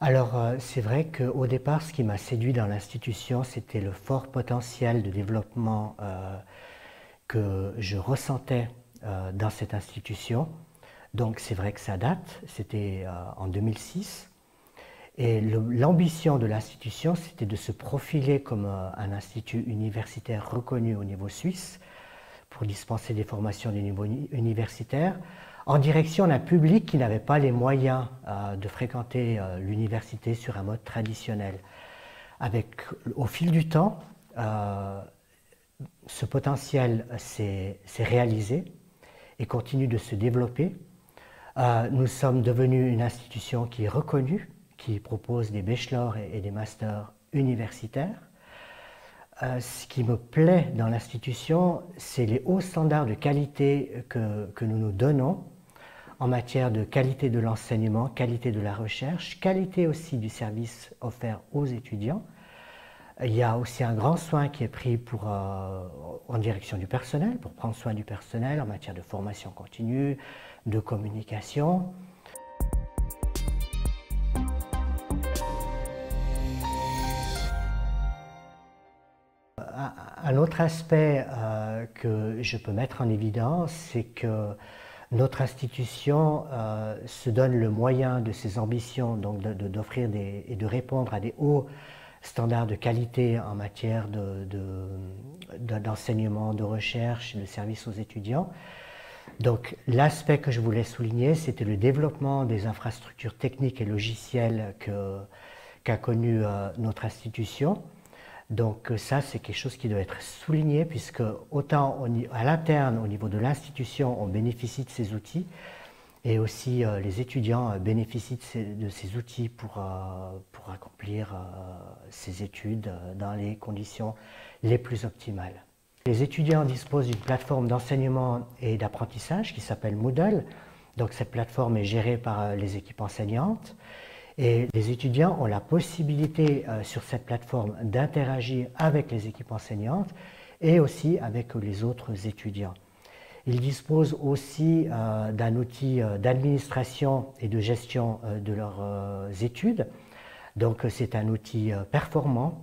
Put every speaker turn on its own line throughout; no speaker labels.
Alors, c'est vrai qu'au départ, ce qui m'a séduit dans l'institution, c'était le fort potentiel de développement que je ressentais dans cette institution. Donc, c'est vrai que ça date, c'était en 2006. Et l'ambition de l'institution, c'était de se profiler comme un institut universitaire reconnu au niveau suisse pour dispenser des formations du niveau universitaire, en direction d'un public qui n'avait pas les moyens de fréquenter l'université sur un mode traditionnel. Au fil du temps, ce potentiel s'est réalisé et continue de se développer. Nous sommes devenus une institution qui est reconnue, qui propose des bachelors et des masters universitaires. Ce qui me plaît dans l'institution, c'est les hauts standards de qualité que nous nous donnons en matière de qualité de l'enseignement, qualité de la recherche, qualité aussi du service offert aux étudiants. Il y a aussi un grand soin qui est pris en direction du personnel, pour prendre soin du personnel en matière de formation continue, de communication. Un autre aspect que je peux mettre en évidence, c'est que notre institution se donne le moyen de ses ambitions, donc d'offrir et de répondre à des hauts standards de qualité en matière d'enseignement, de recherche, de service aux étudiants. Donc l'aspect que je voulais souligner, c'était le développement des infrastructures techniques et logicielles qu'a connu notre institution. Donc ça, c'est quelque chose qui doit être souligné, puisque autant à l'interne, au niveau de l'institution, on bénéficie de ces outils, et aussi les étudiants bénéficient de ces outils pour accomplir ces études dans les conditions les plus optimales. Les étudiants disposent d'une plateforme d'enseignement et d'apprentissage qui s'appelle Moodle. Donc cette plateforme est gérée par les équipes enseignantes. Et les étudiants ont la possibilité sur cette plateforme d'interagir avec les équipes enseignantes et aussi avec les autres étudiants. Ils disposent aussi d'un outil d'administration et de gestion de leurs études. Donc c'est un outil performant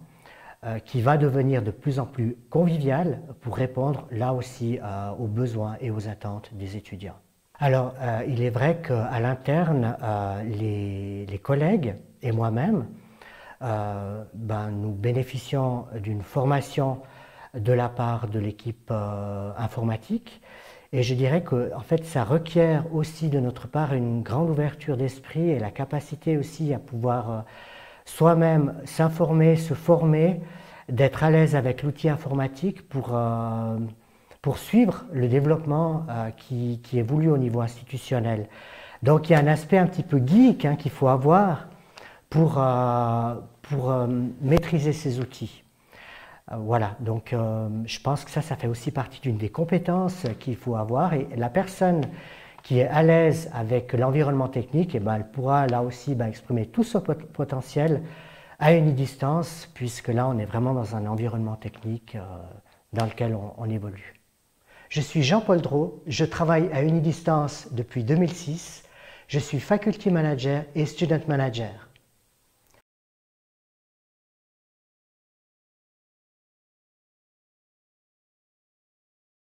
qui va devenir de plus en plus convivial pour répondre là aussi aux besoins et aux attentes des étudiants. Alors, il est vrai qu'à l'interne, les collègues et moi-même, nous bénéficions d'une formation de la part de l'équipe informatique. Et je dirais que en fait, ça requiert aussi de notre part une grande ouverture d'esprit et la capacité aussi à pouvoir soi-même s'informer, se former, d'être à l'aise avec l'outil informatique pour suivre le développement qui est voulu au niveau institutionnel. Donc il y a un aspect un petit peu geek qu'il faut avoir pour maîtriser ces outils. Voilà, donc je pense que ça fait aussi partie d'une des compétences qu'il faut avoir, et la personne qui est à l'aise avec l'environnement technique, elle pourra là aussi exprimer tout son potentiel à unidistance, puisque là on est vraiment dans un environnement technique dans lequel on évolue. Je suis Jean-Paul Drault, je travaille à unidistance depuis 2006, je suis Faculty Manager et Student Manager.